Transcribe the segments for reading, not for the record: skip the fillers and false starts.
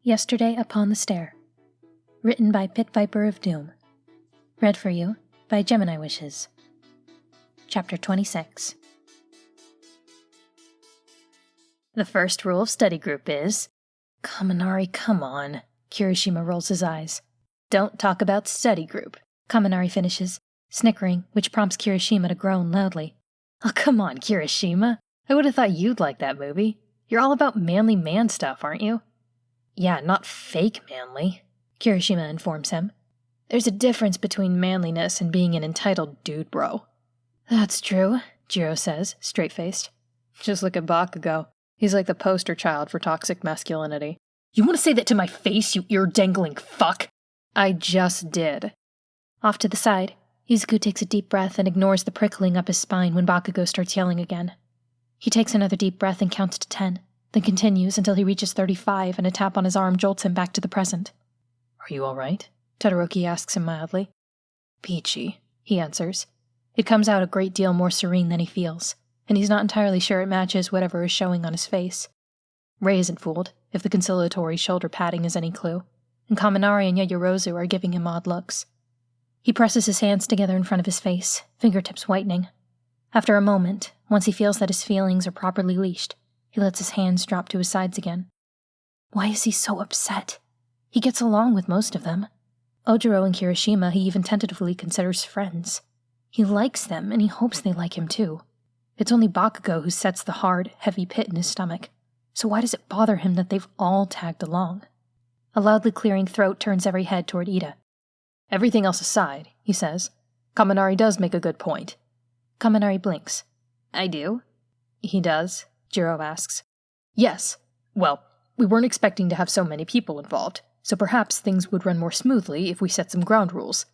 Yesterday Upon the Stair. Written by Pit Viper of Doom. Read for you by Gemini Wishes. Chapter 26. The first rule of study group is... Kaminari, come on. Kirishima rolls his eyes. Don't talk about study group. Kaminari finishes, snickering, which prompts Kirishima to groan loudly. Oh, come on, Kirishima. I would have thought you'd like that movie. You're all about manly man stuff, aren't you? Yeah, not fake manly, Kirishima informs him. There's a difference between manliness and being an entitled dude bro. That's true, Jiro says, straight-faced. Just look at Bakugo. He's like the poster child for toxic masculinity. You want to say that to my face, you ear-dangling fuck? I just did. Off to the side, Izuku takes a deep breath and ignores the prickling up his spine when Bakugo starts yelling again. He takes another deep breath and counts to 10, then continues until he reaches 35 and a tap on his arm jolts him back to the present. Are you all right? Todoroki asks him mildly. Peachy, he answers. It comes out a great deal more serene than he feels, and he's not entirely sure it matches whatever is showing on his face. Rei isn't fooled, if the conciliatory shoulder patting is any clue, and Kaminari and Yayorozu are giving him odd looks. He presses his hands together in front of his face, fingertips whitening. After a moment, once he feels that his feelings are properly leashed, he lets his hands drop to his sides again. Why is he so upset? He gets along with most of them. Ojiro and Kirishima he even tentatively considers friends. He likes them, and he hopes they like him too. It's only Bakugo who sets the hard, heavy pit in his stomach. So why does it bother him that they've all tagged along? A loudly clearing throat turns every head toward Ida. Everything else aside, he says, Kaminari does make a good point. Kaminari blinks. I do? He does, Jiro asks. Yes. Well, we weren't expecting to have so many people involved, so perhaps things would run more smoothly if we set some ground rules.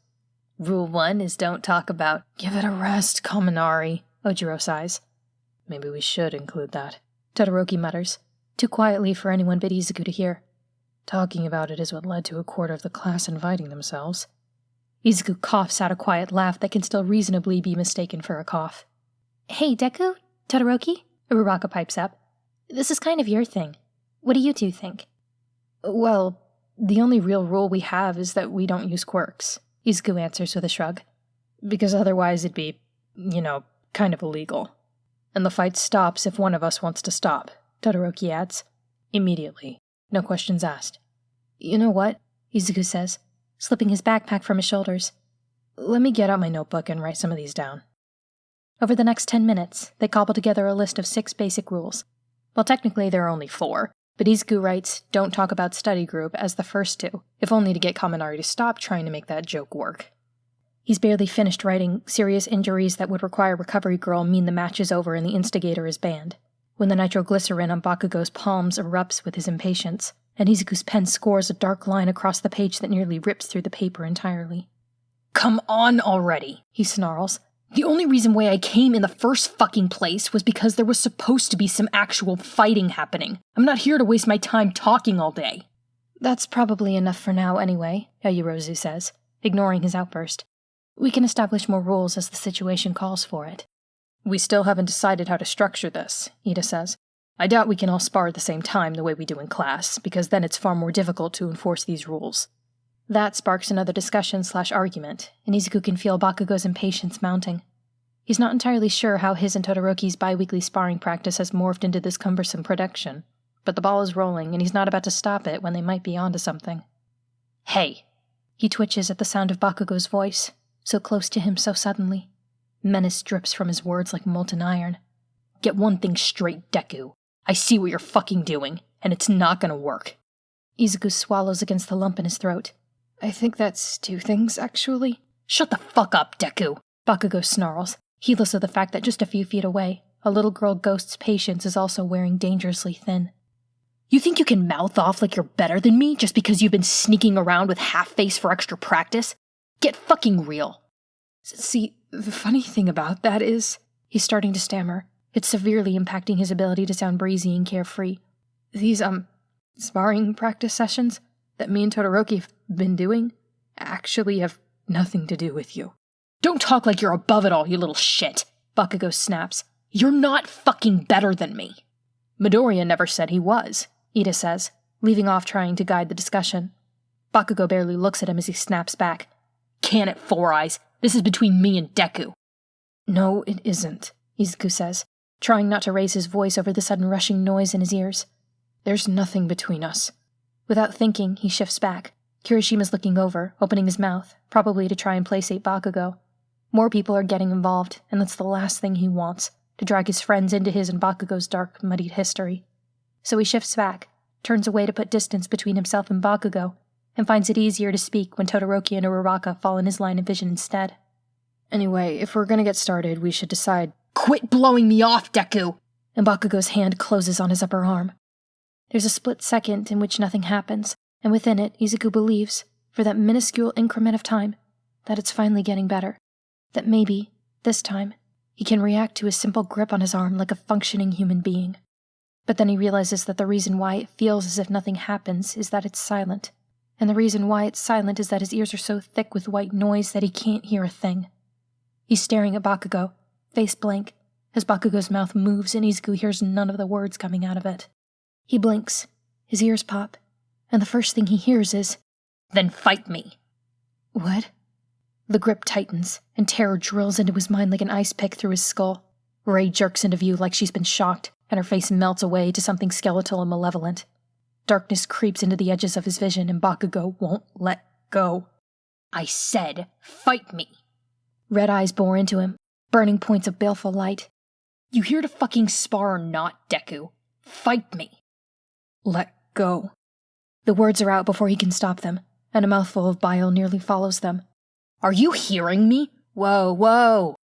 Rule 1 is don't talk about... Give it a rest, Kaminari, Ojiro sighs. Maybe we should include that, Todoroki mutters, too quietly for anyone but Izuku to hear. Talking about it is what led to a quarter of the class inviting themselves. Izuku coughs out a quiet laugh that can still reasonably be mistaken for a cough. Hey, Deku? Todoroki? Uraraka pipes up. This is kind of your thing. What do you two think? Well, the only real rule we have is that we don't use quirks, Izuku answers with a shrug. Because otherwise it'd be, kind of illegal. And the fight stops if one of us wants to stop, Todoroki adds. Immediately. No questions asked. You know what? Izuku says, slipping his backpack from his shoulders. Let me get out my notebook and write some of these down. Over the next 10 minutes, they cobble together a list of 6 basic rules. Well, technically there are only 4, but Izuku writes, don't talk about study group as the first 2, if only to get Kaminari to stop trying to make that joke work. He's barely finished writing serious injuries that would require Recovery Girl mean the match is over and the instigator is banned, when the nitroglycerin on Bakugo's palms erupts with his impatience, and Izuku's pen scores a dark line across the page that nearly rips through the paper entirely. Come on already, he snarls. The only reason why I came in the first fucking place was because there was supposed to be some actual fighting happening. I'm not here to waste my time talking all day. That's probably enough for now anyway, Yayorozu says, ignoring his outburst. We can establish more rules as the situation calls for it. We still haven't decided how to structure this, Ida says. I doubt we can all spar at the same time the way we do in class, because then it's far more difficult to enforce these rules. That sparks another discussion/argument, and Izuku can feel Bakugo's impatience mounting. He's not entirely sure how his and Todoroki's bi-weekly sparring practice has morphed into this cumbersome production, but the ball is rolling and he's not about to stop it when they might be onto something. Hey! He twitches at the sound of Bakugo's voice, so close to him so suddenly. Menace drips from his words like molten iron. Get one thing straight, Deku. I see what you're fucking doing, and it's not gonna work. Izuku swallows against the lump in his throat. I think that's 2 things, actually. Shut the fuck up, Deku! Bakugo snarls, heedless of the fact that just a few feet away, a little girl ghost's patience is also wearing dangerously thin. You think you can mouth off like you're better than me just because you've been sneaking around with half-face for extra practice? Get fucking real! See, the funny thing about that is... He's starting to stammer. It's severely impacting his ability to sound breezy and carefree. These, sparring practice sessions that me and Todoroki have been doing actually have nothing to do with you. Don't talk like you're above it all, you little shit, Bakugo snaps. You're not fucking better than me. Midoriya never said he was, Ida says. leaving off trying to guide the discussion. Bakugo barely looks at him as he snaps back. "Can it, Four Eyes? This is between me and Deku." "No, it isn't," Izuku says, trying not to raise his voice over the sudden rushing noise in his ears. "There's nothing between us." Without thinking, he shifts back. Kirishima's looking over, opening his mouth, probably to try and placate Bakugo. More people are getting involved, and that's the last thing he wants, to drag his friends into his and Bakugo's dark, muddied history. So he shifts back, turns away to put distance between himself and Bakugo, and finds it easier to speak when Todoroki and Uraraka fall in his line of vision instead. "Anyway, if we're gonna get started, we should decide—" "Quit blowing me off, Deku!" And Bakugo's hand closes on his upper arm. There's a split second in which nothing happens, and within it, Izuku believes, for that minuscule increment of time, that it's finally getting better. That maybe, this time, he can react to a simple grip on his arm like a functioning human being. But then he realizes that the reason why it feels as if nothing happens is that it's silent. And the reason why it's silent is that his ears are so thick with white noise that he can't hear a thing. He's staring at Bakugo, face blank, as Bakugo's mouth moves and Izuku hears none of the words coming out of it. He blinks, his ears pop, and the first thing he hears is, "Then fight me." What? The grip tightens, and terror drills into his mind like an ice pick through his skull. Rei jerks into view like she's been shocked, and her face melts away to something skeletal and malevolent. Darkness creeps into the edges of his vision, and Bakugo won't let go. "I said, fight me." Red eyes bore into him, burning points of baleful light. "You here to fucking spar or not, Deku? Fight me." "Let go." The words are out before he can stop them, and a mouthful of bile nearly follows them. "Are you hearing me? Whoa, whoa."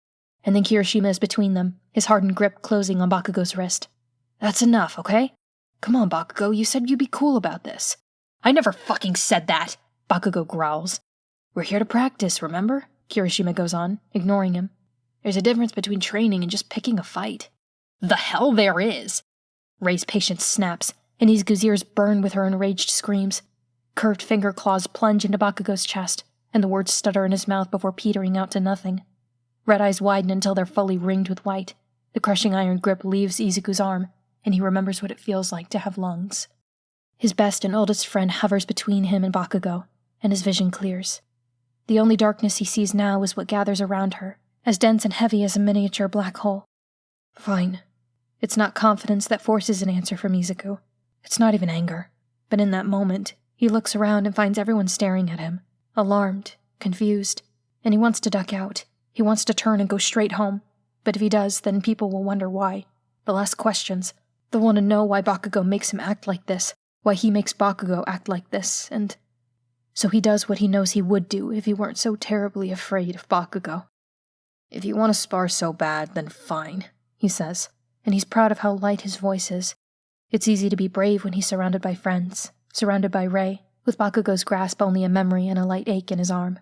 And then Kirishima is between them, his hardened grip closing on Bakugo's wrist. "That's enough, okay? Come on, Bakugo, you said you'd be cool about this." "I never fucking said that," Bakugo growls. "We're here to practice, remember?" Kirishima goes on, ignoring him. "There's a difference between training and just picking a fight." "The hell there is!" Rei's patience snaps, and Izuku's ears burn with her enraged screams. Curved finger claws plunge into Bakugo's chest, and the words stutter in his mouth before petering out to nothing. Red eyes widen until they're fully ringed with white. The crushing iron grip leaves Izuku's arm, and he remembers what it feels like to have lungs. His best and oldest friend hovers between him and Bakugo, and his vision clears. The only darkness he sees now is what gathers around her, as dense and heavy as a miniature black hole. Fine. It's not confidence that forces an answer from Izuku. It's not even anger. But in that moment, he looks around and finds everyone staring at him, alarmed, confused, and he wants to duck out. He wants to turn and go straight home. But if he does, then people will wonder why. They'll ask questions. They'll want to know why Bakugo makes him act like this, why he makes Bakugo act like this, and... So he does what he knows he would do if he weren't so terribly afraid of Bakugo. "If you want to spar so bad, then fine," he says, and he's proud of how light his voice is. It's easy to be brave when he's surrounded by friends, surrounded by Rei, with Bakugo's grasp only a memory and a light ache in his arm.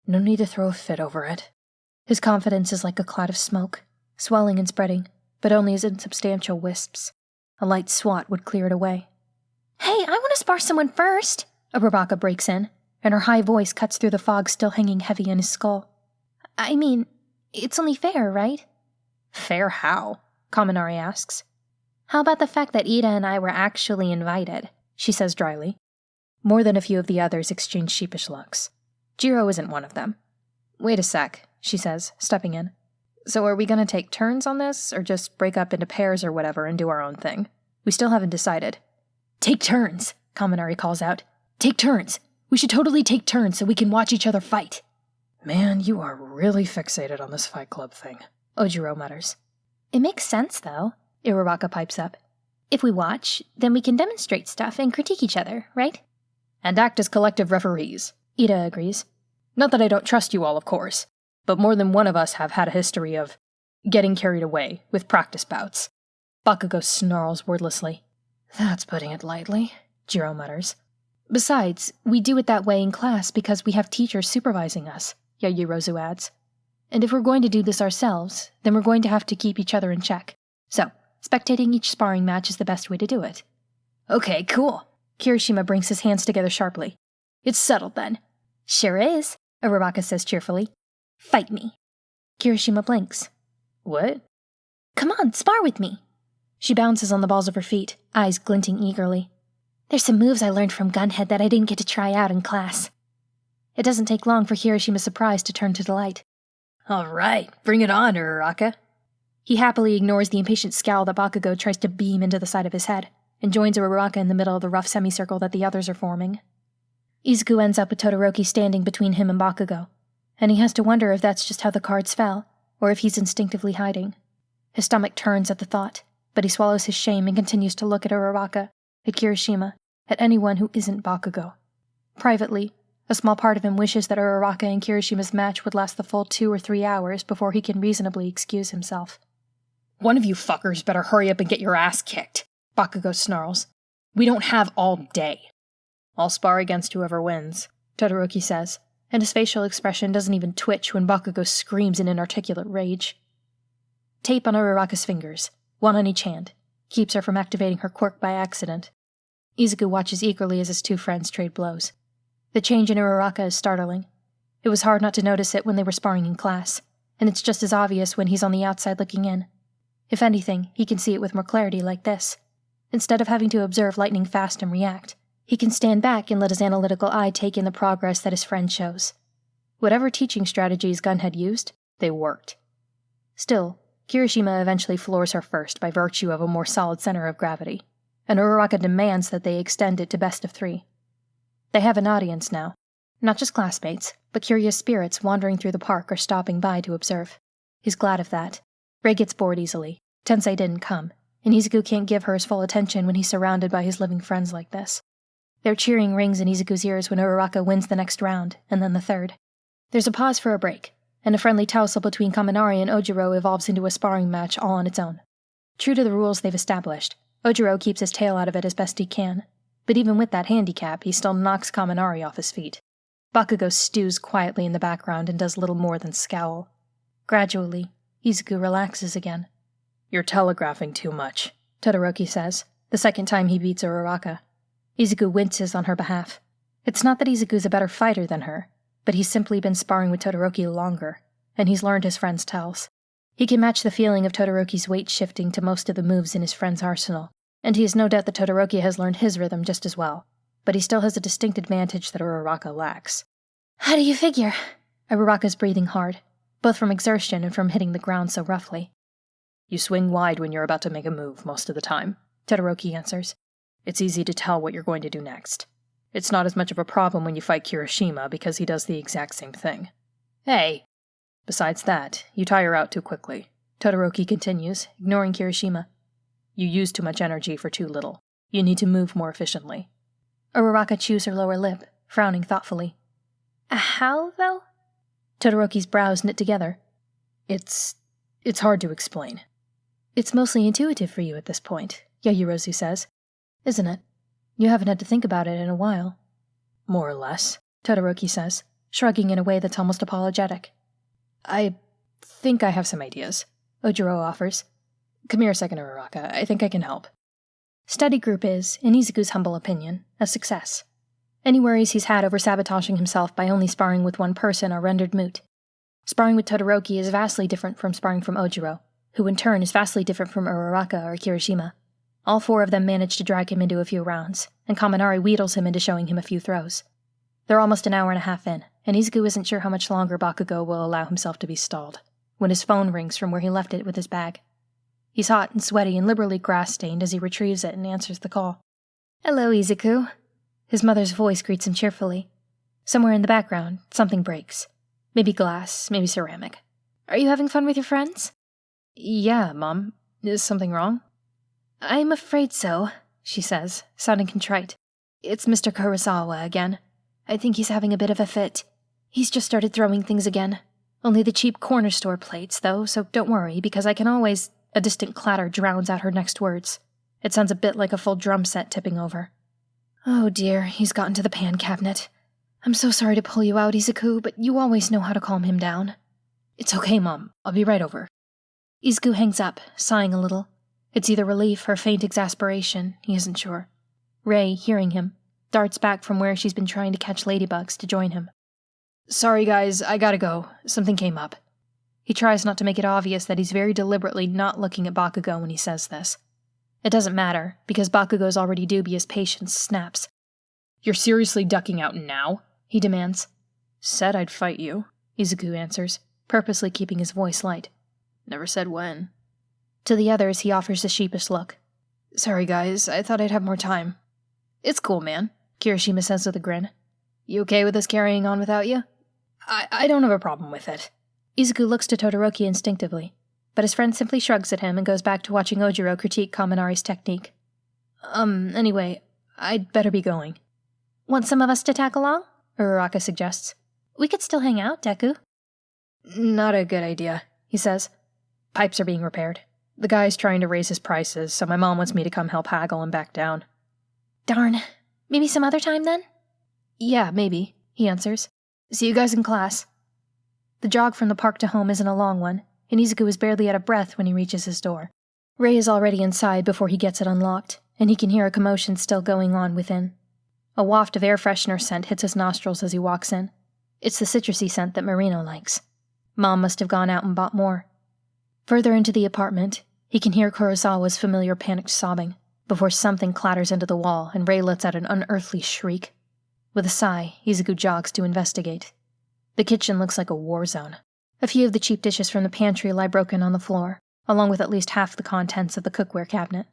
No need to throw a fit over it. His confidence is like a cloud of smoke, swelling and spreading, but only as insubstantial wisps. A light swat would clear it away. "Hey, I want to spar someone first," Uraraka breaks in, and her high voice cuts through the fog still hanging heavy in his skull. "I mean, it's only fair, right?" "Fair how?" Kaminari asks. "How about the fact that Ida and I were actually invited?" she says dryly. More than a few of the others exchange sheepish looks. Jiro isn't one of them. "Wait a sec," she says, stepping in. "So are we gonna take turns on this, or just break up into pairs or whatever and do our own thing? We still haven't decided." "Take turns," Kaminari calls out. "Take turns. We should totally take turns so we can watch each other fight." "Man, you are really fixated on this Fight Club thing," Ojiro mutters. "It makes sense, though," Uraraka pipes up. "If we watch, then we can demonstrate stuff and critique each other, right?" "And act as collective referees," Ida agrees. "Not that I don't trust you all, of course, but more than one of us have had a history of getting carried away with practice bouts." Bakugo snarls wordlessly. "That's putting it lightly," Jiro mutters. "Besides, we do it that way in class because we have teachers supervising us," Yaoyorozu adds. "And if we're going to do this ourselves, then we're going to have to keep each other in check. So, spectating each sparring match is the best way to do it." "Okay, cool." Kirishima brings his hands together sharply. "It's settled then." "Sure is," Uraraka says cheerfully. "Fight me." Kirishima blinks. "What?" "Come on, spar with me." She bounces on the balls of her feet, eyes glinting eagerly. There's some moves I learned from Gunhead that I didn't get to try out in class. It doesn't take long for Kirishima's surprise to turn to delight. All right, bring it on, Uraraka. He happily ignores the impatient scowl that Bakugo tries to beam into the side of his head, and joins Uraraka in the middle of the rough semicircle that the others are forming. Izuku ends up with Todoroki standing between him and Bakugo, and he has to wonder if that's just how the cards fell, or if he's instinctively hiding. His stomach turns at the thought, but he swallows his shame and continues to look at Uraraka, at Kirishima, at anyone who isn't Bakugo. Privately, a small part of him wishes that Uraraka and Kirishima's match would last the full 2 or 3 hours before he can reasonably excuse himself. One of you fuckers better hurry up and get your ass kicked, Bakugo snarls. We don't have all day. I'll spar against whoever wins, Todoroki says, and his facial expression doesn't even twitch when Bakugo screams in inarticulate rage. Tape on Uraraka's fingers, one on each hand, keeps her from activating her quirk by accident. Izuku watches eagerly as his two friends trade blows. The change in Uraraka is startling. It was hard not to notice it when they were sparring in class, and it's just as obvious when he's on the outside looking in. If anything, he can see it with more clarity like this. Instead of having to observe lightning fast and react, he can stand back and let his analytical eye take in the progress that his friend shows. Whatever teaching strategies Gun had used, they worked. Still, Kirishima eventually floors her first by virtue of a more solid center of gravity, and Uraraka demands that they extend it to best of 3. They have an audience now. Not just classmates, but curious spirits wandering through the park or stopping by to observe. He's glad of that. Rei gets bored easily. Tensei didn't come, and Izuku can't give her his full attention when he's surrounded by his living friends like this. Their cheering rings in Izuku's ears when Uraraka wins the next round, and then the third. There's a pause for a break, and a friendly tussle between Kaminari and Ojiro evolves into a sparring match all on its own. True to the rules they've established, Ojiro keeps his tail out of it as best he can, but even with that handicap, he still knocks Kaminari off his feet. Bakugo stews quietly in the background and does little more than scowl. Gradually, Izuku relaxes again. You're telegraphing too much, Todoroki says, the second time he beats Uraraka. Izuku winces on her behalf. It's not that Izuku's a better fighter than her, but he's simply been sparring with Todoroki longer, and he's learned his friend's tells. He can match the feeling of Todoroki's weight shifting to most of the moves in his friend's arsenal, and he has no doubt that Todoroki has learned his rhythm just as well, but he still has a distinct advantage that Uraraka lacks. How do you figure? Uraraka's breathing hard, both from exertion and from hitting the ground so roughly. You swing wide when you're about to make a move most of the time, Todoroki answers. It's easy to tell what you're going to do next. It's not as much of a problem when you fight Kirishima because he does the exact same thing. Hey! Besides that, you tire out too quickly, Todoroki continues, ignoring Kirishima. You use too much energy for too little. You need to move more efficiently. Uraraka chews her lower lip, frowning thoughtfully. How, though? Todoroki's brows knit together. It's hard to explain. It's mostly intuitive for you at this point, Yayorozu says. Isn't it? You haven't had to think about it in a while. More or less, Todoroki says, shrugging in a way that's almost apologetic. I think I have some ideas, Ojiro offers. Come here a second, Uraraka. I think I can help. Study group is, in Izuku's humble opinion, a success. Any worries he's had over sabotaging himself by only sparring with one person are rendered moot. Sparring with Todoroki is vastly different from sparring from Ojiro, who in turn is vastly different from Uraraka or Kirishima. All 4 of them manage to drag him into a few rounds, and Kaminari wheedles him into showing him a few throws. They're almost an hour and a half in, and Izuku isn't sure how much longer Bakugo will allow himself to be stalled, when his phone rings from where he left it with his bag. He's hot and sweaty and liberally grass-stained as he retrieves it and answers the call. Hello, Izuku. His mother's voice greets him cheerfully. Somewhere in the background, something breaks. Maybe glass, maybe ceramic. Are you having fun with your friends? Yeah, Mom. Is something wrong? I'm afraid so, she says, sounding contrite. It's Mr. Kurosawa again. I think he's having a bit of a fit. He's just started throwing things again. Only the cheap corner store plates, though, so don't worry, because I can always... A distant clatter drowns out her next words. It sounds a bit like a full drum set tipping over. Oh dear, he's gotten to the pan cabinet. I'm so sorry to pull you out, Izuku, but you always know how to calm him down. It's okay, Mom. I'll be right over. Izuku hangs up, sighing a little. It's either relief or faint exasperation, he isn't sure. Rei, hearing him, darts back from where she's been trying to catch ladybugs to join him. Sorry guys, I gotta go. Something came up. He tries not to make it obvious that he's very deliberately not looking at Bakugo when he says this. It doesn't matter, because Bakugo's already dubious patience snaps. You're seriously ducking out now? He demands. Said I'd fight you, Izuku answers, purposely keeping his voice light. Never said when. To the others, he offers a sheepish look. Sorry guys, I thought I'd have more time. It's cool, man, Kirishima says with a grin. You okay with us carrying on without you? I don't have a problem with it. Izuku looks to Todoroki instinctively, but his friend simply shrugs at him and goes back to watching Ojiro critique Kaminari's technique. Anyway, I'd better be going. Want some of us to tag along? Uraraka suggests. We could still hang out, Deku. Not a good idea, he says. Pipes are being repaired. The guy's trying to raise his prices, so my mom wants me to come help haggle and back down. Darn. Maybe some other time then? Yeah, maybe, he answers. See you guys in class. The jog from the park to home isn't a long one, and Izuku is barely out of breath when he reaches his door. Rei is already inside before he gets it unlocked, and he can hear a commotion still going on within. A waft of air freshener scent hits his nostrils as he walks in. It's the citrusy scent that Marino likes. Mom must have gone out and bought more. Further into the apartment, he can hear Kurosawa's familiar panicked sobbing, before something clatters into the wall and Rei lets out an unearthly shriek. With a sigh, Izuku jogs to investigate. The kitchen looks like a war zone. A few of the cheap dishes from the pantry lie broken on the floor, along with at least half the contents of the cookware cabinet.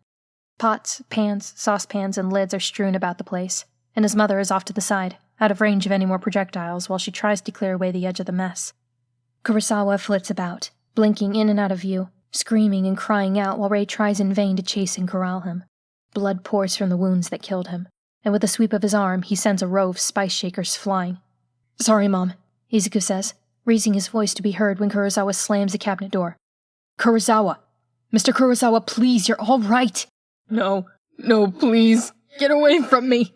Pots, pans, saucepans, and lids are strewn about the place, and his mother is off to the side, out of range of any more projectiles while she tries to clear away the edge of the mess. Kurosawa flits about, blinking in and out of view, screaming and crying out while Rei tries in vain to chase and corral him. Blood pours from the wounds that killed him, and with a sweep of his arm he sends a row of spice shakers flying. Sorry, Mom, Izuku says, raising his voice to be heard when Kurosawa slams the cabinet door. Kurosawa! Mr. Kurosawa, please, you're all right! No, please, get away from me!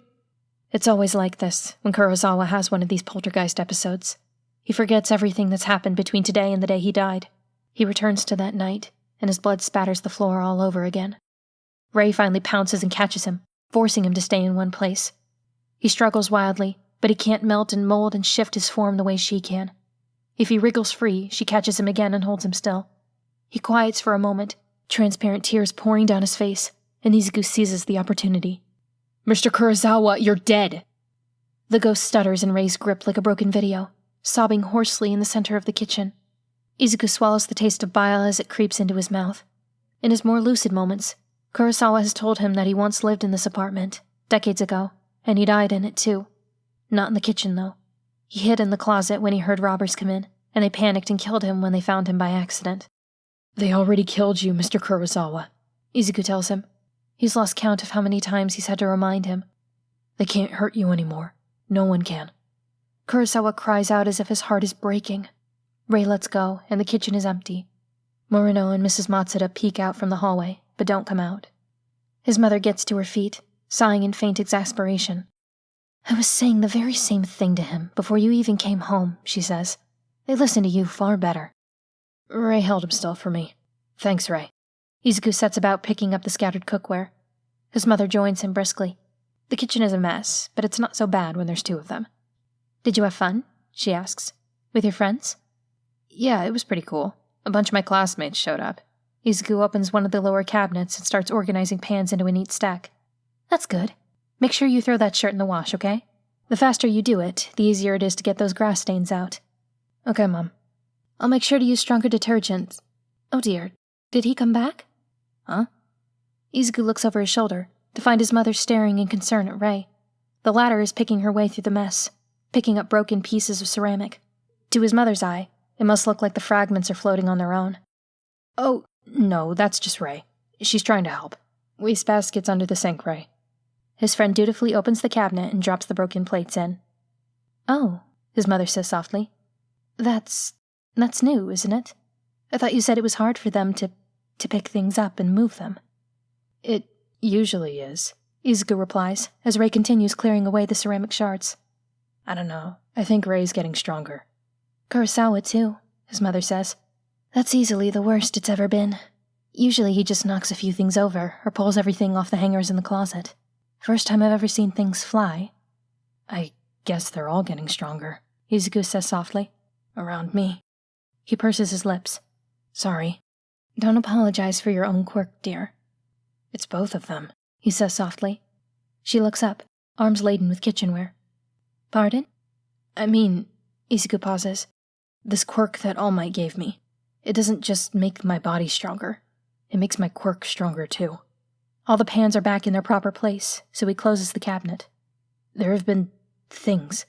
It's always like this when Kurosawa has one of these poltergeist episodes. He forgets everything that's happened between today and the day he died. He returns to that night, and his blood spatters the floor all over again. Rei finally pounces and catches him, forcing him to stay in one place. He struggles wildly, but he can't melt and mold and shift his form the way she can. If he wriggles free, she catches him again and holds him still. He quiets for a moment, transparent tears pouring down his face, and Izuku seizes the opportunity. Mr. Kurosawa, you're dead! The ghost stutters in Rei's grip like a broken video, sobbing hoarsely in the center of the kitchen. Izuku swallows the taste of bile as it creeps into his mouth. In his more lucid moments, Kurosawa has told him that he once lived in this apartment, decades ago, and he died in it too. Not in the kitchen, though. He hid in the closet when he heard robbers come in, and they panicked and killed him when they found him by accident. They already killed you, Mr. Kurosawa, Izuku tells him. He's lost count of how many times he's had to remind him. They can't hurt you anymore. No one can. Kurosawa cries out as if his heart is breaking. Rei lets go, and the kitchen is empty. Morino and Mrs. Matsuda peek out from the hallway, but don't come out. His mother gets to her feet, sighing in faint exasperation. I was saying the very same thing to him before you even came home, she says. They listen to you far better. Rei held him still for me. Thanks, Rei. Izuku sets about picking up the scattered cookware. His mother joins him briskly. The kitchen is a mess, but it's not so bad when there's two of them. Did you have fun? She asks. With your friends? Yeah, it was pretty cool. A bunch of my classmates showed up. Izuku opens one of the lower cabinets and starts organizing pans into a neat stack. That's good. Make sure you throw that shirt in the wash, okay? The faster you do it, the easier it is to get those grass stains out. Okay, Mom. I'll make sure to use stronger detergent. Oh dear, did he come back? Huh? Izuku looks over his shoulder to find his mother staring in concern at Rei. The latter is picking her way through the mess, picking up broken pieces of ceramic. To his mother's eye, it must look like the fragments are floating on their own. Oh, no, that's just Rei. She's trying to help. Wastebasket's under the sink, Rei. His friend dutifully opens the cabinet and drops the broken plates in. Oh, his mother says softly. That's new, isn't it? I thought you said it was hard for them to pick things up and move them. It usually is, Izuku replies, as Rei continues clearing away the ceramic shards. I don't know. I think Rei's getting stronger. Kurosawa, too, his mother says. That's easily the worst it's ever been. Usually he just knocks a few things over or pulls everything off the hangers in the closet. First time I've ever seen things fly. I guess they're all getting stronger, Izuku says softly. Around me. He purses his lips. Sorry. Don't apologize for your own quirk, dear. It's both of them, he says softly. She looks up, arms laden with kitchenware. Pardon? I mean, Izuku pauses. This quirk that All Might gave me. It doesn't just make my body stronger. It makes my quirk stronger too. All the pans are back in their proper place, so he closes the cabinet. There have been things.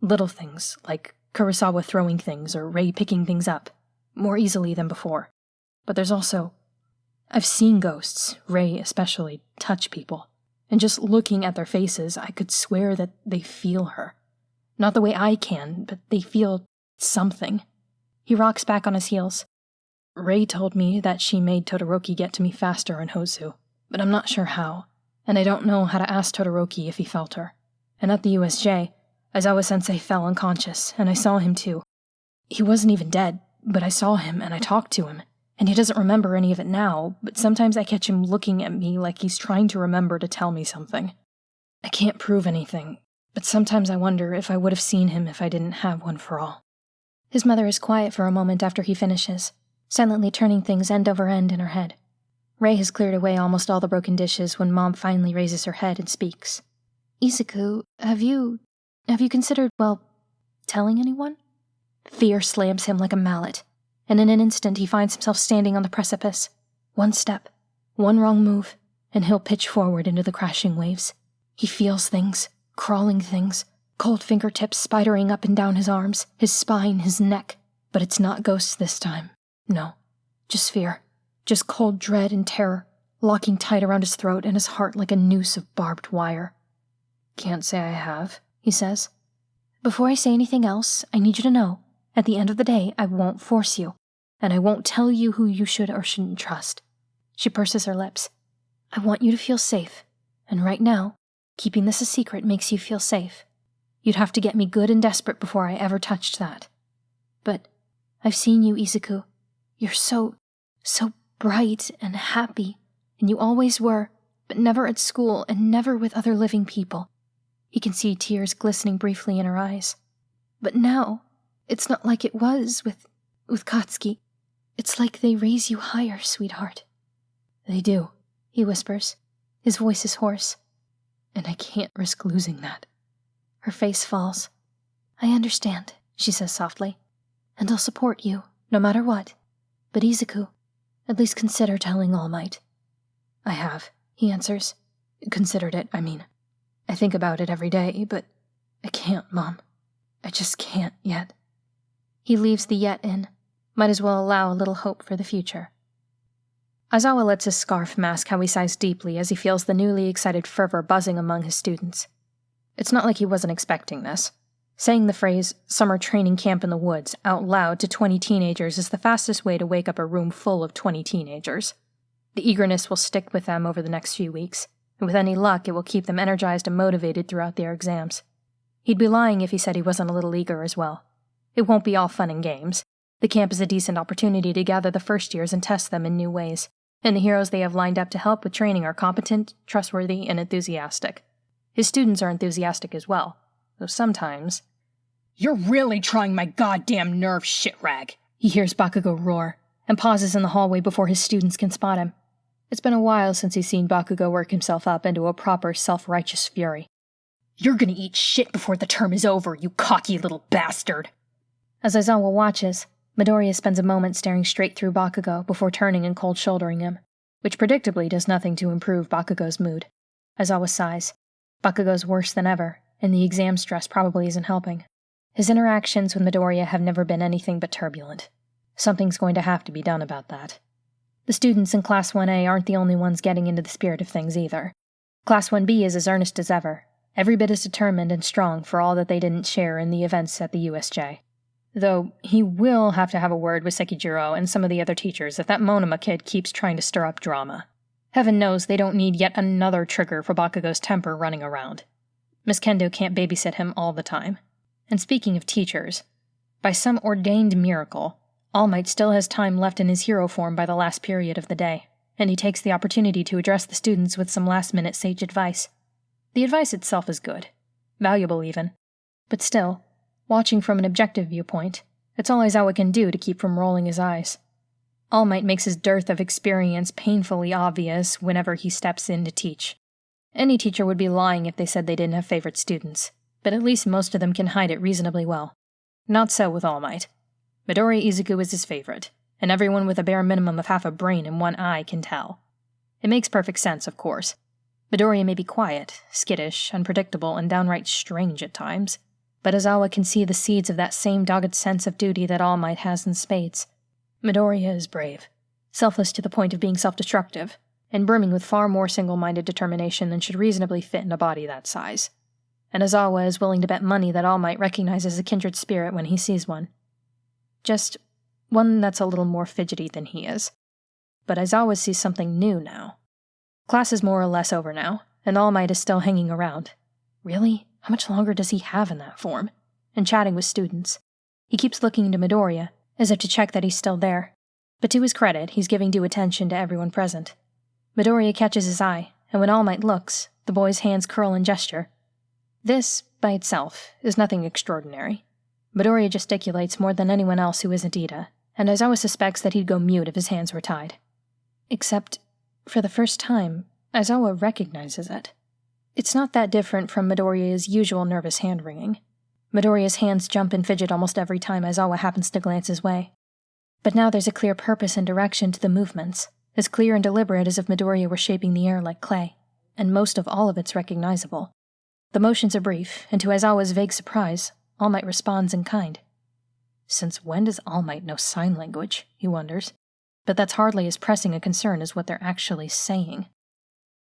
Little things, like Kurosawa throwing things or Rei picking things up, more easily than before. But there's also... I've seen ghosts, Rei especially, touch people. And just looking at their faces, I could swear that they feel her. Not the way I can, but they feel something. He rocks back on his heels. Rei told me that she made Todoroki get to me faster in Hosu, but I'm not sure how, and I don't know how to ask Todoroki if he felt her. And at the USJ, Aizawa-sensei fell unconscious, and I saw him too. He wasn't even dead, but I saw him and I talked to him, and he doesn't remember any of it now, but sometimes I catch him looking at me like he's trying to remember to tell me something. I can't prove anything, but sometimes I wonder if I would have seen him if I didn't have one for all. His mother is quiet for a moment after he finishes, silently turning things end over end in her head. Rei has cleared away almost all the broken dishes when Mom finally raises her head and speaks. Izuku, have you considered, telling anyone? Fear slams him like a mallet, and in an instant he finds himself standing on the precipice. One step, one wrong move, and he'll pitch forward into the crashing waves. He feels things, crawling things, cold fingertips spidering up and down his arms, his spine, his neck. But it's not ghosts this time. No, just fear. Just cold dread and terror, locking tight around his throat and his heart like a noose of barbed wire. Can't say I have, he says. Before I say anything else, I need you to know, at the end of the day, I won't force you, and I won't tell you who you should or shouldn't trust. She purses her lips. I want you to feel safe, and right now, keeping this a secret makes you feel safe. You'd have to get me good and desperate before I ever touched that. But I've seen you, Izuku. You're so bright and happy, and you always were, but never at school and never with other living people. He can see tears glistening briefly in her eyes. But now, it's not like it was with Katsuki. It's like they raise you higher, sweetheart. They do, he whispers. His voice is hoarse. And I can't risk losing that. Her face falls. I understand, she says softly. And I'll support you, no matter what. But Izuku, at least consider telling All Might. I have, he answers. Considered it, I mean. I think about it every day, but I can't, Mom. I just can't yet. He leaves the yet in. Might as well allow a little hope for the future. Aizawa lets his scarf mask how he sighs deeply as he feels the newly excited fervor buzzing among his students. It's not like he wasn't expecting this. Saying the phrase, summer training camp in the woods, out loud to 20 teenagers is the fastest way to wake up a room full of 20 teenagers. The eagerness will stick with them over the next few weeks, and with any luck it will keep them energized and motivated throughout their exams. He'd be lying if he said he wasn't a little eager as well. It won't be all fun and games. The camp is a decent opportunity to gather the first years and test them in new ways, and the heroes they have lined up to help with training are competent, trustworthy, and enthusiastic. His students are enthusiastic as well, though sometimes... You're really trying my goddamn nerves, shitrag! He hears Bakugo roar, and pauses in the hallway before his students can spot him. It's been a while since he's seen Bakugo work himself up into a proper self-righteous fury. You're gonna eat shit before the term is over, you cocky little bastard! As Aizawa watches, Midoriya spends a moment staring straight through Bakugo before turning and cold-shouldering him, which predictably does nothing to improve Bakugo's mood. Aizawa sighs. Bakugo's worse than ever, and the exam stress probably isn't helping. His interactions with Midoriya have never been anything but turbulent. Something's going to have to be done about that. The students in Class 1A aren't the only ones getting into the spirit of things either. Class 1B is as earnest as ever, every bit as determined and strong for all that they didn't share in the events at the USJ. Though he will have to have a word with Sekijiro and some of the other teachers if that Monoma kid keeps trying to stir up drama. Heaven knows they don't need yet another trigger for Bakugo's temper running around. Miss Kendo can't babysit him all the time. And speaking of teachers, by some ordained miracle, All Might still has time left in his hero form by the last period of the day, and he takes the opportunity to address the students with some last-minute sage advice. The advice itself is good, valuable even, but still, watching from an objective viewpoint, it's all Aizawa can do to keep from rolling his eyes. All Might makes his dearth of experience painfully obvious whenever he steps in to teach. Any teacher would be lying if they said they didn't have favorite students, but at least most of them can hide it reasonably well. Not so with All Might. Midoriya Izuku is his favorite, and everyone with a bare minimum of half a brain and one eye can tell. It makes perfect sense, of course. Midoriya may be quiet, skittish, unpredictable, and downright strange at times, but Aizawa can see the seeds of that same dogged sense of duty that All Might has in spades. Midoriya is brave, selfless to the point of being self-destructive, and brimming with far more single-minded determination than should reasonably fit in a body that size. And Aizawa is willing to bet money that All Might recognizes a kindred spirit when he sees one. Just one that's a little more fidgety than he is. But Aizawa sees something new now. Class is more or less over now, and All Might is still hanging around. Really? How much longer does he have in that form? And chatting with students. He keeps looking into Midoriya, as if to check that he's still there. But to his credit, he's giving due attention to everyone present. Midoriya catches his eye, and when All Might looks, the boy's hands curl in gesture. This, by itself, is nothing extraordinary. Midoriya gesticulates more than anyone else who isn't Ida, and Aizawa suspects that he'd go mute if his hands were tied. Except, for the first time, Aizawa recognizes it. It's not that different from Midoriya's usual nervous hand-wringing. Midoriya's hands jump and fidget almost every time Aizawa happens to glance his way. But now there's a clear purpose and direction to the movements, as clear and deliberate as if Midoriya were shaping the air like clay, and most of all of it's recognizable. The motions are brief, and to Aizawa's vague surprise, All Might responds in kind. Since when does All Might know sign language, he wonders. But that's hardly as pressing a concern as what they're actually saying.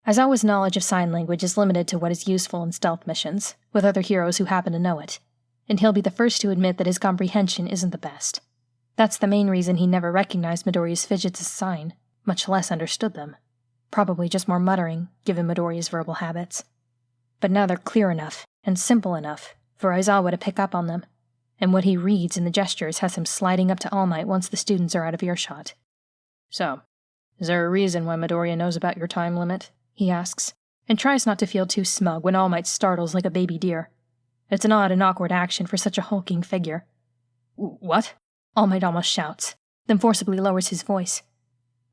Aizawa's knowledge of sign language is limited to what is useful in stealth missions, with other heroes who happen to know it, and he'll be the first to admit that his comprehension isn't the best. That's the main reason he never recognized Midoriya's fidgets as sign, much less understood them. Probably just more muttering, given Midoriya's verbal habits. But now they're clear enough, and simple enough, for Aizawa to pick up on them, and what he reads in the gestures has him sliding up to All Might once the students are out of earshot. So, is there a reason why Midoriya knows about your time limit? He asks, and tries not to feel too smug when All Might startles like a baby deer. It's an odd and awkward action for such a hulking figure. What? All Might almost shouts, then forcibly lowers his voice.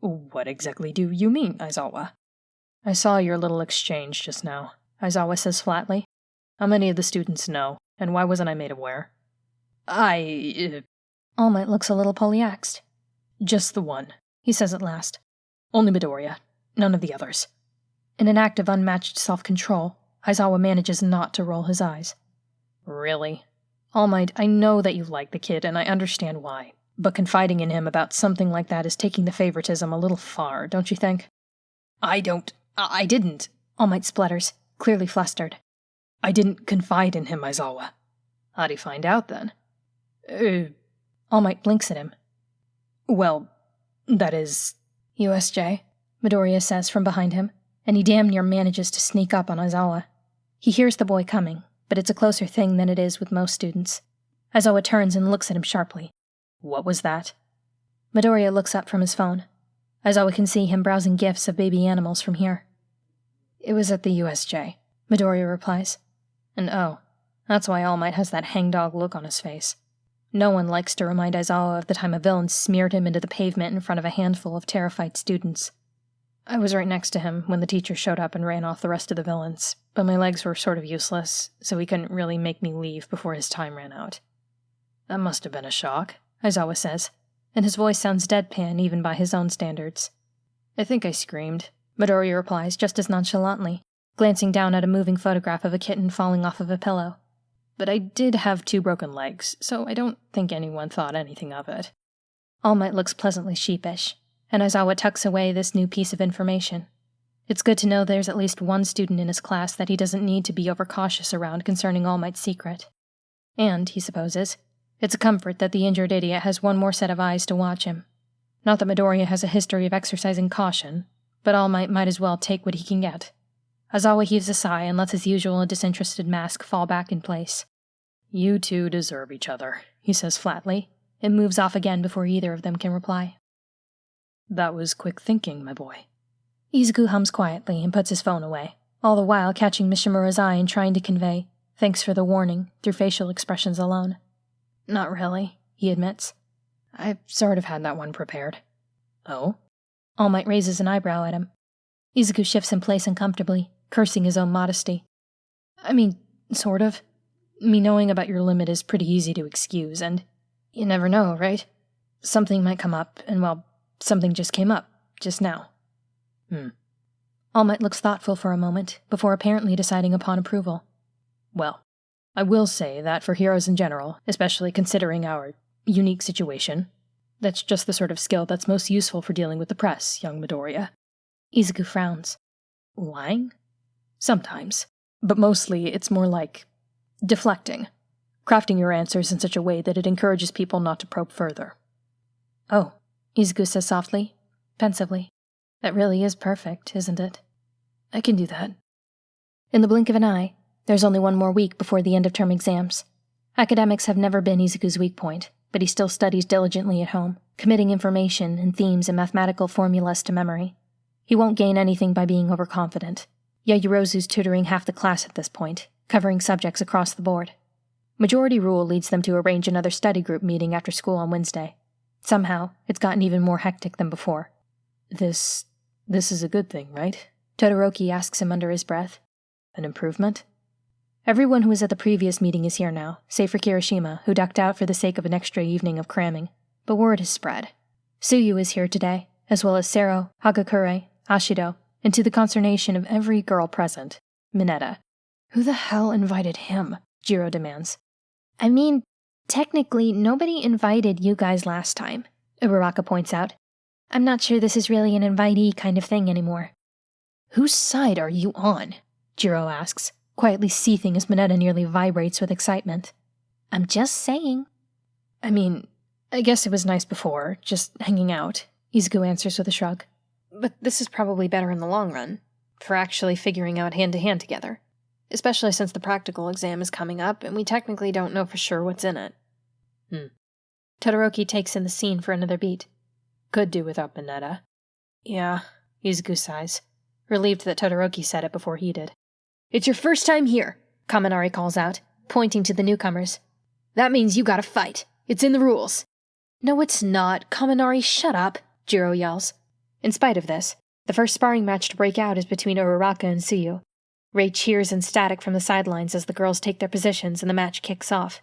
What exactly do you mean, Aizawa? I saw your little exchange just now, Aizawa says flatly. How many of the students know, and why wasn't I made aware? All Might looks a little polyaxed. Just the one, he says at last. Only Midoriya, none of the others. In an act of unmatched self-control, Aizawa manages not to roll his eyes. Really? All Might, I know that you like the kid, and I understand why, but confiding in him about something like that is taking the favoritism a little far, don't you think? I didn't, All Might splutters, clearly flustered. I didn't confide in him, Aizawa. How'd he find out, then? All Might blinks at him. Well, that is... USJ, Midoriya says from behind him, and he damn near manages to sneak up on Aizawa. He hears the boy coming, but it's a closer thing than it is with most students. Aizawa turns and looks at him sharply. What was that? Midoriya looks up from his phone. Aizawa can see him browsing gifs of baby animals from here. It was at the USJ, Midoriya replies. And that's why All Might has that hangdog look on his face. No one likes to remind Aizawa of the time a villain smeared him into the pavement in front of a handful of terrified students. I was right next to him when the teacher showed up and ran off the rest of the villains, but my legs were sort of useless, so he couldn't really make me leave before his time ran out. That must have been a shock, Aizawa says, and his voice sounds deadpan even by his own standards. I think I screamed, Midoriya replies just as nonchalantly, glancing down at a moving photograph of a kitten falling off of a pillow. But I did have 2 broken legs, so I don't think anyone thought anything of it. All Might looks pleasantly sheepish, and Aizawa tucks away this new piece of information. It's good to know there's at least one student in his class that he doesn't need to be overcautious around concerning All Might's secret. And, he supposes, it's a comfort that the injured idiot has one more set of eyes to watch him. Not that Midoriya has a history of exercising caution, but All Might as well take what he can get. Aizawa heaves a sigh and lets his usual disinterested mask fall back in place. You two deserve each other, he says flatly, and moves off again before either of them can reply. That was quick thinking, my boy. Izuku hums quietly and puts his phone away, all the while catching Mishimura's eye and trying to convey, thanks for the warning, through facial expressions alone. Not really, he admits. I've sort of had that one prepared. Oh? All Might raises an eyebrow at him. Izuku shifts in place uncomfortably, cursing his own modesty. I mean, sort of. Me knowing about your limit is pretty easy to excuse, and you never know, right? Something might come up, and well, something just came up, just now. All Might looks thoughtful for a moment, before apparently deciding upon approval. Well, I will say that for heroes in general, especially considering our unique situation, that's just the sort of skill that's most useful for dealing with the press, young Midoriya. Izuku frowns. Lying? Sometimes. But mostly it's more like deflecting. Crafting your answers in such a way that it encourages people not to probe further. Oh, Izuku says softly, pensively. That really is perfect, isn't it? I can do that. In the blink of an eye, there's only one more week before the end-of-term exams. Academics have never been Izuku's weak point, but he still studies diligently at home, committing information and themes and mathematical formulas to memory. He won't gain anything by being overconfident. Yayorozu's tutoring half the class at this point, covering subjects across the board. Majority rule leads them to arrange another study group meeting after school on Wednesday. Somehow, it's gotten even more hectic than before. This is a good thing, right? Todoroki asks him under his breath. An improvement? Everyone who was at the previous meeting is here now, save for Kirishima, who ducked out for the sake of an extra evening of cramming. But word has spread. Tsuyu is here today, as well as Sero, Hagakure, Ashido, and to the consternation of every girl present, Mineta. Who the hell invited him? Jiro demands. I mean, technically, nobody invited you guys last time, Uraraka points out. I'm not sure this is really an invitee kind of thing anymore. Whose side are you on? Jiro asks, quietly seething as Mineta nearly vibrates with excitement. I'm just saying. I mean, I guess it was nice before, just hanging out, Izuku answers with a shrug. But this is probably better in the long run, for actually figuring out hand-to-hand together. Especially since the practical exam is coming up, and we technically don't know for sure what's in it. Todoroki takes in the scene for another beat. Could do without Mineta. Yeah, Izuku sighs, relieved that Todoroki said it before he did. It's your first time here, Kaminari calls out, pointing to the newcomers. That means you gotta fight. It's in the rules. No, it's not. Kaminari, shut up, Jiro yells. In spite of this, the first sparring match to break out is between Uraraka and Tsuyu. Rei cheers in static from the sidelines as the girls take their positions and the match kicks off.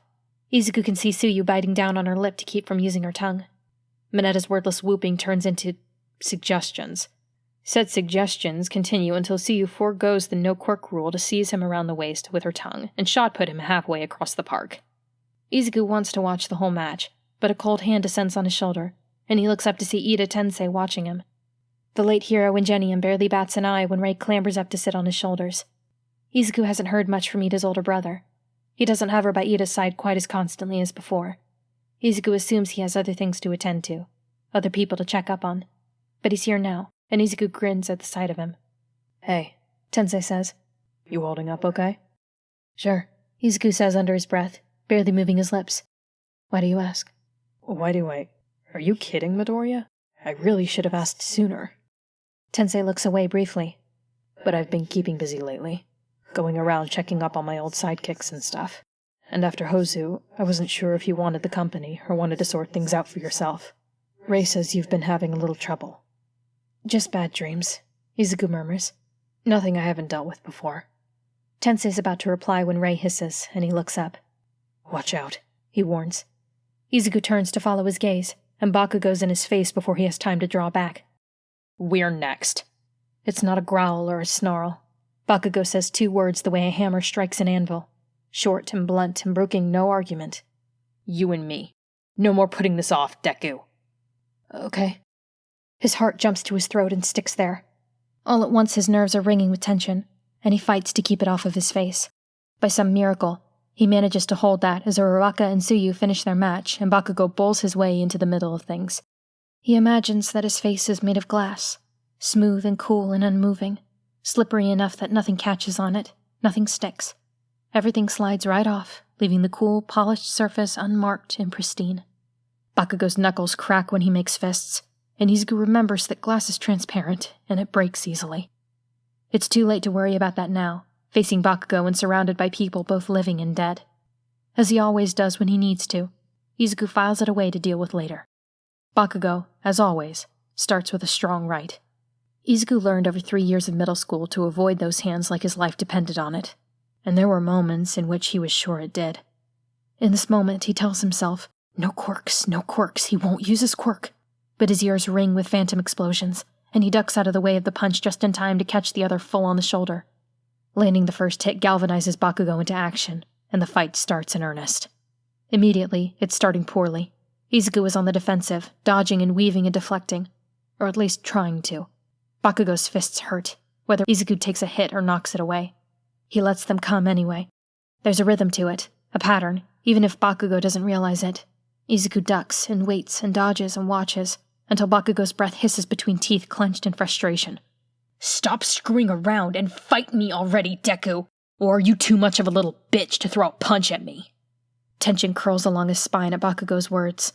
Izuku can see Tsuyu biting down on her lip to keep from using her tongue. Mineta's wordless whooping turns into suggestions. Said suggestions continue until Tsuyu forgoes the no-quirk rule to seize him around the waist with her tongue and shot-put him halfway across the park. Izuku wants to watch the whole match, but a cold hand descends on his shoulder, and he looks up to see Ida Tensei watching him. The late hero Ingenium barely bats an eye when Rei clambers up to sit on his shoulders. Izuku hasn't heard much from Ida's older brother. He doesn't hover by Ida's side quite as constantly as before. Izuku assumes he has other things to attend to, other people to check up on. But he's here now, and Izuku grins at the sight of him. Hey, Tensei says. You holding up okay? Sure, Izuku says under his breath, barely moving his lips. Why do you ask? Why do I... Are you kidding, Midoriya? I really should have asked sooner. Tensei looks away briefly. But I've been keeping busy lately, going around checking up on my old sidekicks and stuff. And after Hozu, I wasn't sure if you wanted the company or wanted to sort things out for yourself. Rei says you've been having a little trouble. Just bad dreams, Izuku murmurs. Nothing I haven't dealt with before. Tensei's about to reply when Rei hisses, and he looks up. Watch out, he warns. Izuku turns to follow his gaze, and Bakugo's in his face before he has time to draw back. We're next. It's not a growl or a snarl. Bakugo says 2 words the way a hammer strikes an anvil. Short and blunt and broking no argument. You and me. No more putting this off, Deku. Okay. His heart jumps to his throat and sticks there. All at once his nerves are ringing with tension, and he fights to keep it off of his face. By some miracle, he manages to hold that as Uraraka and Tsuyu finish their match and Bakugo bowls his way into the middle of things. He imagines that his face is made of glass, smooth and cool and unmoving, slippery enough that nothing catches on it, nothing sticks. Everything slides right off, leaving the cool, polished surface unmarked and pristine. Bakugo's knuckles crack when he makes fists, and Izuku remembers that glass is transparent, and it breaks easily. It's too late to worry about that now, facing Bakugo and surrounded by people both living and dead. As he always does when he needs to, Izuku files it away to deal with later. Bakugo, as always, starts with a strong right. Izuku learned over 3 years of middle school to avoid those hands like his life depended on it, and there were moments in which he was sure it did. In this moment, he tells himself, no quirks, he won't use his quirk. But his ears ring with phantom explosions, and he ducks out of the way of the punch just in time to catch the other full on the shoulder. Landing the first hit galvanizes Bakugo into action, and the fight starts in earnest. Immediately, it's starting poorly. Izuku is on the defensive, dodging and weaving and deflecting, or at least trying to. Bakugo's fists hurt, whether Izuku takes a hit or knocks it away. He lets them come anyway. There's a rhythm to it, a pattern, even if Bakugo doesn't realize it. Izuku ducks and waits and dodges and watches, until Bakugo's breath hisses between teeth clenched in frustration. Stop screwing around and fight me already, Deku! Or are you too much of a little bitch to throw a punch at me? Tension curls along his spine at Bakugo's words.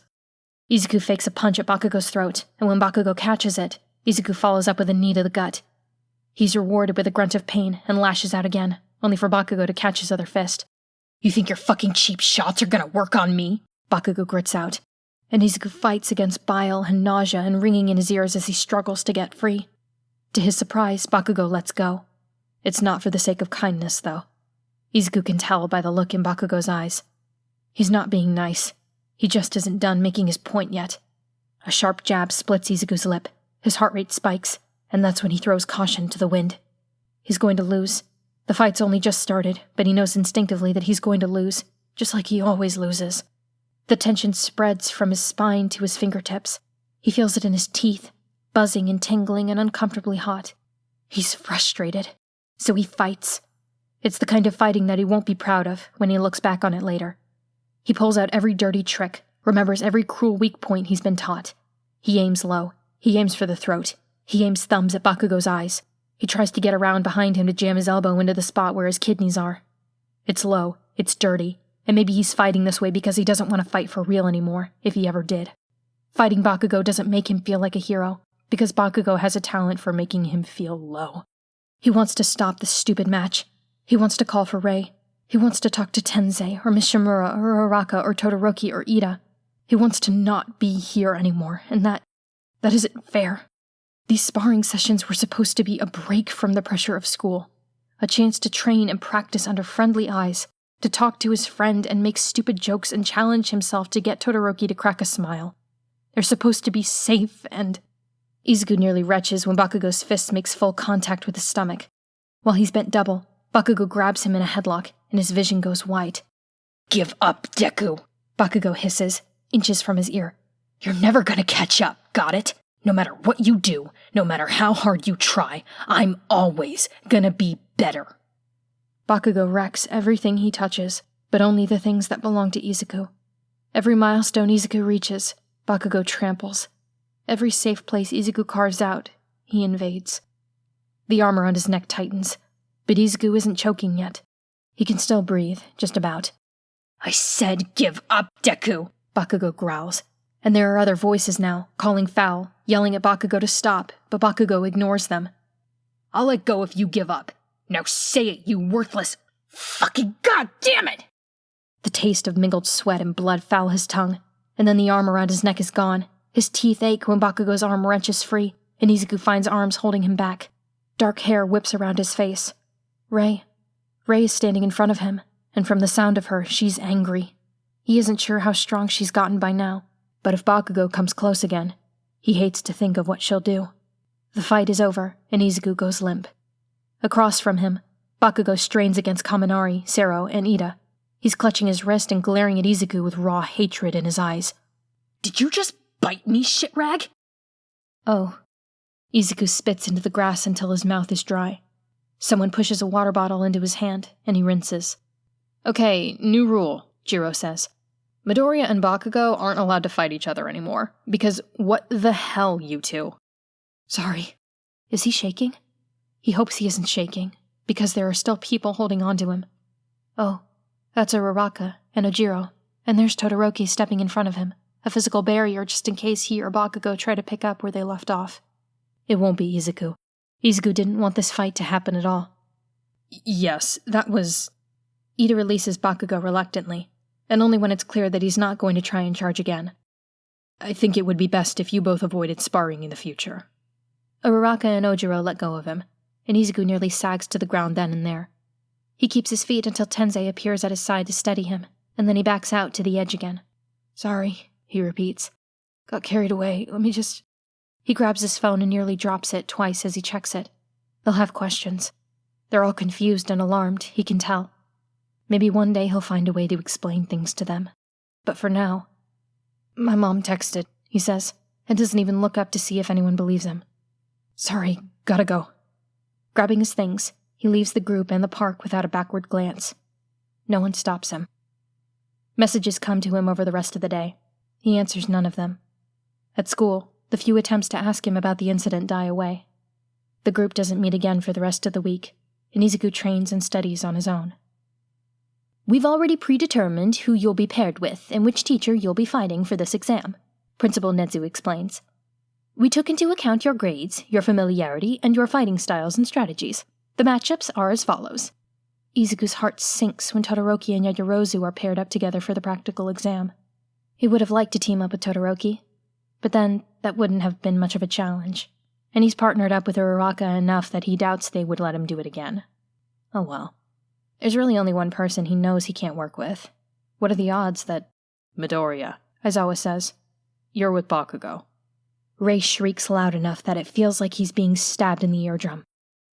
Izuku fakes a punch at Bakugo's throat, and when Bakugo catches it, Izuku follows up with a knee to the gut. He's rewarded with a grunt of pain and lashes out again, only for Bakugo to catch his other fist. You think your fucking cheap shots are gonna work on me? Bakugo grits out, and Izuku fights against bile and nausea and ringing in his ears as he struggles to get free. To his surprise, Bakugo lets go. It's not for the sake of kindness, though. Izuku can tell by the look in Bakugo's eyes. He's not being nice. He just isn't done making his point yet. A sharp jab splits Izuku's lip. His heart rate spikes, and that's when he throws caution to the wind. He's going to lose. The fight's only just started, but he knows instinctively that he's going to lose, just like he always loses. The tension spreads from his spine to his fingertips. He feels it in his teeth, buzzing and tingling and uncomfortably hot. He's frustrated, so he fights. It's the kind of fighting that he won't be proud of when he looks back on it later. He pulls out every dirty trick, remembers every cruel weak point he's been taught. He aims low. He aims for the throat. He aims thumbs at Bakugo's eyes. He tries to get around behind him to jam his elbow into the spot where his kidneys are. It's low. It's dirty. And maybe he's fighting this way because he doesn't want to fight for real anymore, if he ever did. Fighting Bakugo doesn't make him feel like a hero, because Bakugo has a talent for making him feel low. He wants to stop this stupid match. He wants to call for Rei. He wants to talk to Tensei, or Mishimura, or Araka, or Todoroki, or Ida. He wants to not be here anymore, and that isn't fair. These sparring sessions were supposed to be a break from the pressure of school, a chance to train and practice under friendly eyes, to talk to his friend and make stupid jokes and challenge himself to get Todoroki to crack a smile. They're supposed to be safe and... Izuku nearly retches when Bakugo's fist makes full contact with his stomach. While he's bent double, Bakugo grabs him in a headlock, and his vision goes white. Give up, Deku! Bakugo hisses, inches from his ear. You're never gonna catch up, got it? No matter what you do, no matter how hard you try, I'm always gonna be better. Bakugo wrecks everything he touches, but only the things that belong to Izuku. Every milestone Izuku reaches, Bakugo tramples. Every safe place Izuku carves out, he invades. The arm around his neck tightens, but Izuku isn't choking yet. He can still breathe, just about. I said give up, Deku! Bakugo growls. And there are other voices now, calling foul, yelling at Bakugo to stop, but Bakugo ignores them. I'll let go if you give up. Now say it, you worthless... Fucking goddamn it! The taste of mingled sweat and blood foul his tongue, and then the arm around his neck is gone. His teeth ache when Bakugo's arm wrenches free, and Izuku finds arms holding him back. Dark hair whips around his face. Rei is standing in front of him, and from the sound of her, she's angry. He isn't sure how strong she's gotten by now, but if Bakugo comes close again, he hates to think of what she'll do. The fight is over, and Izuku goes limp. Across from him, Bakugo strains against Kaminari, Sero, and Ida. He's clutching his wrist and glaring at Izuku with raw hatred in his eyes. Did you just bite me, shitrag? Oh. Izuku spits into the grass until his mouth is dry. Someone pushes a water bottle into his hand, and he rinses. Okay, new rule, Jiro says. Midoriya and Bakugo aren't allowed to fight each other anymore, because what the hell, you two? Sorry. Is he shaking? He hopes he isn't shaking, because there are still people holding on to him. Oh, that's a Araka and a Jiro, and there's Todoroki stepping in front of him, a physical barrier just in case he or Bakugo try to pick up where they left off. It won't be Izuku. Izuku didn't want this fight to happen at all. Yes, that was... Ida releases Bakugo reluctantly, and only when it's clear that he's not going to try and charge again. I think it would be best if you both avoided sparring in the future. Uraraka and Ojiro let go of him, and Izuku nearly sags to the ground then and there. He keeps his feet until Tensei appears at his side to steady him, and then he backs out to the edge again. Sorry, he repeats. Got carried away. Let me just... He grabs his phone and nearly drops it twice as he checks it. They'll have questions. They're all confused and alarmed, he can tell. Maybe one day he'll find a way to explain things to them. But for now... My mom texted, he says, and doesn't even look up to see if anyone believes him. Sorry, gotta go. Grabbing his things, he leaves the group and the park without a backward glance. No one stops him. Messages come to him over the rest of the day. He answers none of them. At school, the few attempts to ask him about the incident die away. The group doesn't meet again for the rest of the week, and Izuku trains and studies on his own. We've already predetermined who you'll be paired with and which teacher you'll be fighting for this exam, Principal Nezu explains. We took into account your grades, your familiarity, and your fighting styles and strategies. The matchups are as follows. Izuku's heart sinks when Todoroki and Yayorozu are paired up together for the practical exam. He would have liked to team up with Todoroki, but then that wouldn't have been much of a challenge, and he's partnered up with Uraraka enough that he doubts they would let him do it again. Oh well. There's really only one person he knows he can't work with. What are the odds that... Midoriya, Aizawa says. You're with Bakugo. Ray shrieks loud enough that it feels like he's being stabbed in the eardrum.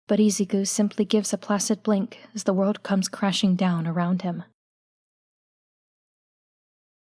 But Izuku simply gives a placid blink as the world comes crashing down around him.